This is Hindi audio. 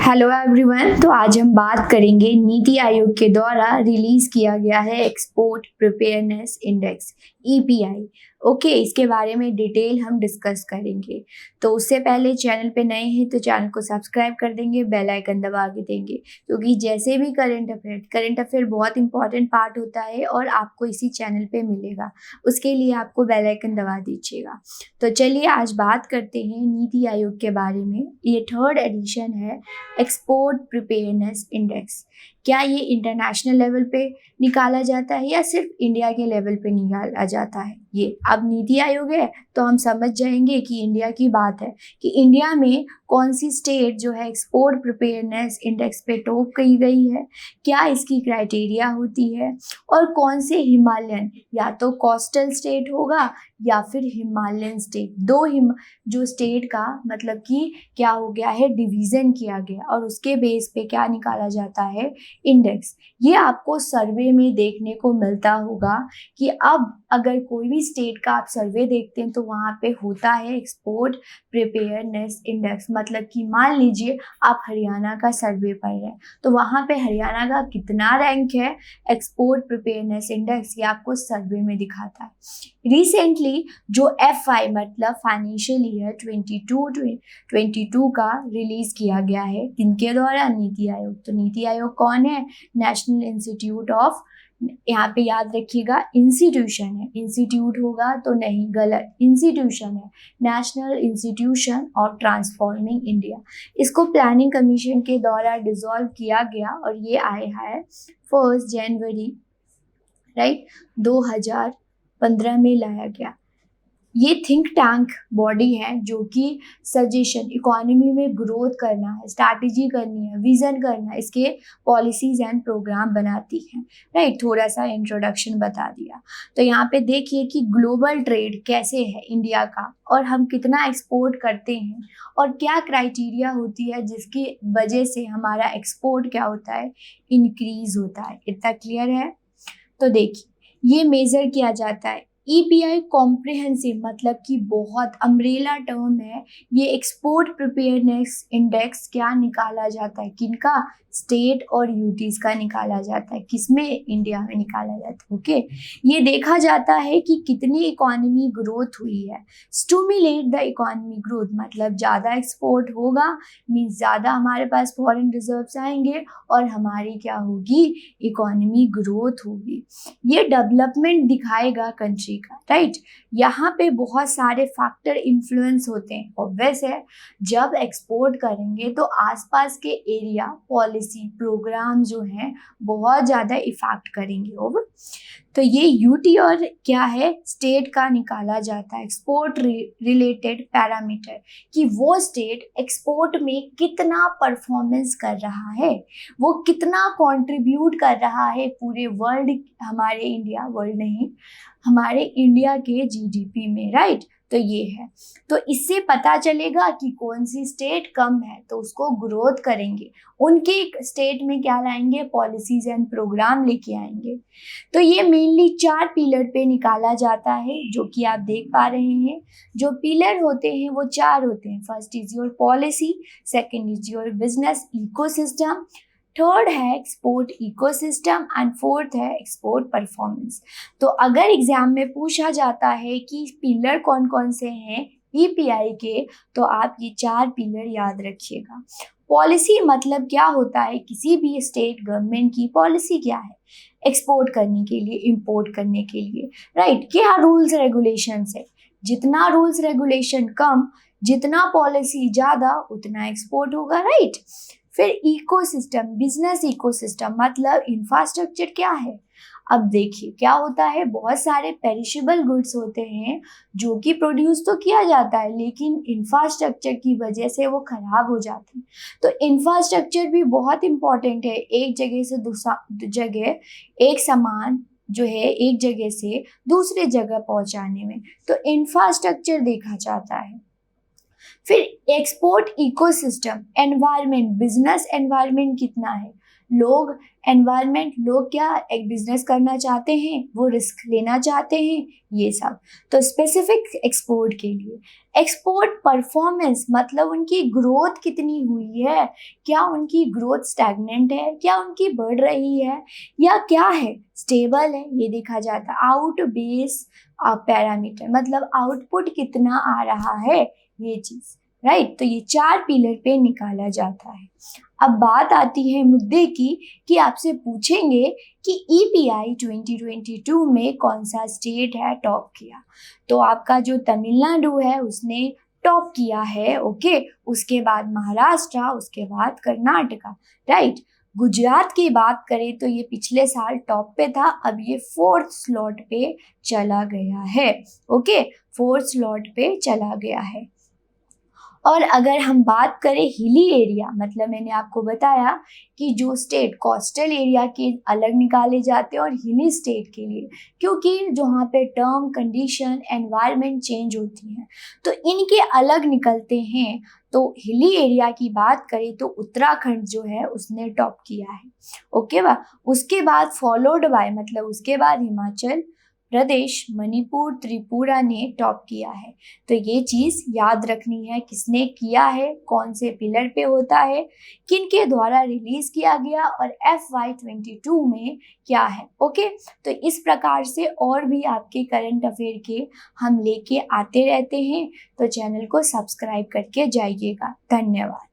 Hello everyone. तो आज हम बात करेंगे नीति आयोग के द्वारा रिलीज किया गया है export preparedness index EPI. Okay, इसके बारे में डिटेल हम डिस्कस करेंगे। तो उससे पहले चैनल पे नए हैं तो चैनल को सब्सक्राइब कर देंगे, बेल आइकन दबा के देंगे, क्योंकि जैसे भी करंट अफेयर बहुत इंपॉर्टेंट पार्ट होता है और आपको इसी चैनल पे मिलेगा। उसके लिए आपको बेल आइकन दबा दीजिएगा। तो चलिए आज बात करते हैं नीति आयोग के बारे में। ये थर्ड एडिशन है एक्सपोर्ट प्रिपेयरनेस इंडेक्स। क्या ये इंटरनेशनल लेवल पे निकाला जाता है या सिर्फ इंडिया के लेवल पे निकाला जाता है? ये अब नीति आयोग है तो हम समझ जाएंगे कि इंडिया की बात है कि इंडिया में कौन सी स्टेट जो है एक्सपोर्ट प्रिपेयरनेस इंडेक्स पे टॉप की गई है, क्या इसकी क्राइटेरिया होती है, और कौन से हिमालयन या तो कोस्टल स्टेट होगा या फिर हिमालयन स्टेट, जो स्टेट का मतलब कि क्या हो गया है, डिवीजन किया गया और उसके बेस पे क्या निकाला जाता है, इंडेक्स। ये आपको सर्वे में देखने को मिलता होगा कि अब अगर कोई भी स्टेट का आप सर्वे देखते हैं तो वहाँ पे होता है एक्सपोर्ट प्रिपेयरनेस इंडेक्स। मतलब कि मान लीजिए आप हरियाणा का सर्वे पढ़ रहे हैं तो वहाँ पे हरियाणा का कितना रैंक है एक्सपोर्ट प्रिपेयरनेस इंडेक्स, ये आपको सर्वे में दिखाता है। रिसेंटली जो FY मतलब फाइनेंशियल ईयर 22 का रिलीज किया गया है, किनके द्वारा? नीति आयोग। तो नीति आयोग कौन है? नेशनल इंस्टीट्यूट ऑफ, यहाँ पे याद रखिएगा इंस्टीट्यूशन है, इंस्टीट्यूट होगा तो नहीं, गलत, इंस्टीट्यूशन है, national institution of transforming India. इसको प्लानिंग कमीशन के द्वारा डिसॉल्व किया गया और ये आया है 1 जनवरी 2015 में लाया गया। ये थिंक टैंक बॉडी है जो कि सजेशन, इकोनॉमी में ग्रोथ करना है, स्ट्रैटेजी करनी है, विजन करना है, इसके पॉलिसीज एंड प्रोग्राम बनाती है। राइट, थोड़ा सा इंट्रोडक्शन बता दिया। तो यहाँ पे देखिए कि ग्लोबल ट्रेड कैसे है इंडिया का और हम कितना एक्सपोर्ट करते हैं और क्या क्राइटेरिया होती है जिसकी वजह से हमारा एक्सपोर्ट क्या होता है, इंक्रीज होता है। इतना क्लियर है? तो देखिए ये मेजर किया जाता है। ईपीआई कॉम्प्रिहेंसिव मतलब कि बहुत अम्ब्रेला टर्म है। ये एक्सपोर्ट प्रिपेयरनेस इंडेक्स क्या निकाला जाता है, किनका? स्टेट और यूटीज का निकाला जाता है। किसमें? इंडिया में निकाला जाता है। ओके, ये देखा जाता है कि कितनी इकोनॉमी ग्रोथ हुई है। स्टूमुलेट द इकोनॉमी ग्रोथ मतलब ज़्यादा एक्सपोर्ट होगा, मीन्स ज़्यादा हमारे पास फॉरेन रिजर्व्स आएंगे और हमारी क्या होगी, इकोनॉमी ग्रोथ होगी। ये डेवलपमेंट दिखाएगा कंट्री का। राइट, यहाँ पे बहुत सारे फैक्टर इन्फ्लुएंस होते हैं। ऑब्वियस है, जब एक्सपोर्ट करेंगे तो आसपास के एरिया, पॉलिसी, प्रोग्राम जो हैं बहुत ज़्यादा इफेक्ट करेंगे। ओवर तो ये यूटी और क्या है, स्टेट का निकाला जाता है एक्सपोर्ट रिलेटेड पैरामीटर कि वो स्टेट एक्सपोर्ट में कितना परफॉर्मेंस कर रहा है, वो कितना कंट्रीब्यूट कर रहा है पूरे वर्ल्ड, हमारे इंडिया, वर्ल्ड नहीं, हमारे इंडिया के जीडीपी में। राइट, तो ये है। तो इससे पता चलेगा कि कौन सी स्टेट कम है तो उसको ग्रोथ करेंगे, उनके स्टेट में क्या लाएंगे, पॉलिसीज एंड प्रोग्राम लेके आएंगे। तो ये मेनली 4 पिलर पे निकाला जाता है जो कि आप देख पा रहे हैं। जो पिलर होते हैं वो 4 होते हैं। First is your policy, second is your business ecosystem, third है एक्सपोर्ट इकोसिस्टम एंड फोर्थ है एक्सपोर्ट परफॉर्मेंस। तो अगर एग्जाम में पूछा जाता है कि पिलर कौन कौन से हैं ईपीआई के, तो आप ये 4 पिलर याद रखिएगा। पॉलिसी मतलब क्या होता है, किसी भी स्टेट गवर्नमेंट की पॉलिसी क्या है एक्सपोर्ट करने के लिए, इंपोर्ट करने के लिए। राइट, क्या रूल्स रेगुलेशंस है, जितना रूल्स रेगुलेशन कम, जितना पॉलिसी ज़्यादा, उतना एक्सपोर्ट होगा। राइट, फिर इकोसिस्टम, बिजनेस इकोसिस्टम मतलब इंफ्रास्ट्रक्चर क्या है। अब देखिए क्या होता है, बहुत सारे पेरिशेबल गुड्स होते हैं जो कि प्रोड्यूस तो किया जाता है लेकिन इंफ्रास्ट्रक्चर की वजह से वो खराब हो जाते हैं। तो इंफ्रास्ट्रक्चर भी बहुत इंपॉर्टेंट है, एक जगह से दूसरा जगह, एक सामान जो है एक जगह से दूसरे जगह पहुंचाने में, तो इंफ्रास्ट्रक्चर देखा जाता है। फिर export ecosystem, environment, business environment कितना है, लोग, एनवायरनमेंट, लोग क्या एक बिजनेस करना चाहते हैं, वो रिस्क लेना चाहते हैं, ये सब। तो स्पेसिफिक एक्सपोर्ट के लिए एक्सपोर्ट परफॉर्मेंस मतलब उनकी ग्रोथ कितनी हुई है, क्या उनकी ग्रोथ स्टैग्नेंट है, क्या उनकी बढ़ रही है, या क्या है, स्टेबल है, ये देखा जाता है। आउट बेस पैरामीटर मतलब आउटपुट कितना आ रहा है, ये चीज, राइट। तो ये 4 पिलर पे निकाला जाता है। अब बात आती है मुद्दे की कि आपसे पूछेंगे कि ईपीआई 2022 में कौन सा स्टेट है टॉप किया। तो आपका जो तमिलनाडु है उसने टॉप किया है, ओके। उसके बाद महाराष्ट्र, उसके बाद कर्नाटका, राइट। गुजरात की बात करें तो ये पिछले साल टॉप पे था, अब ये 4th स्लॉट पे चला गया है, ओके। 4th स्लॉट पे चला गया है। और अगर हम बात करें हिली एरिया, मतलब मैंने आपको बताया कि जो स्टेट कोस्टल एरिया के अलग निकाले जाते हैं और हिली स्टेट के लिए, क्योंकि जहाँ पे टर्म, कंडीशन, एनवायरनमेंट चेंज होती हैं तो इनके अलग निकलते हैं। तो हिली एरिया की बात करें तो उत्तराखंड जो है उसने टॉप किया है, ओके बा। उसके बाद फॉलोड बाय मतलब उसके बाद हिमाचल प्रदेश, मणिपुर, त्रिपुरा ने टॉप किया है। तो ये चीज़ याद रखनी है, किसने किया है, कौन से पिलर पे होता है, किन के द्वारा रिलीज किया गया और FY22 में क्या है, ओके। तो इस प्रकार से और भी आपके करंट अफेयर के हम लेके आते रहते हैं, तो चैनल को सब्सक्राइब करके जाइएगा। धन्यवाद।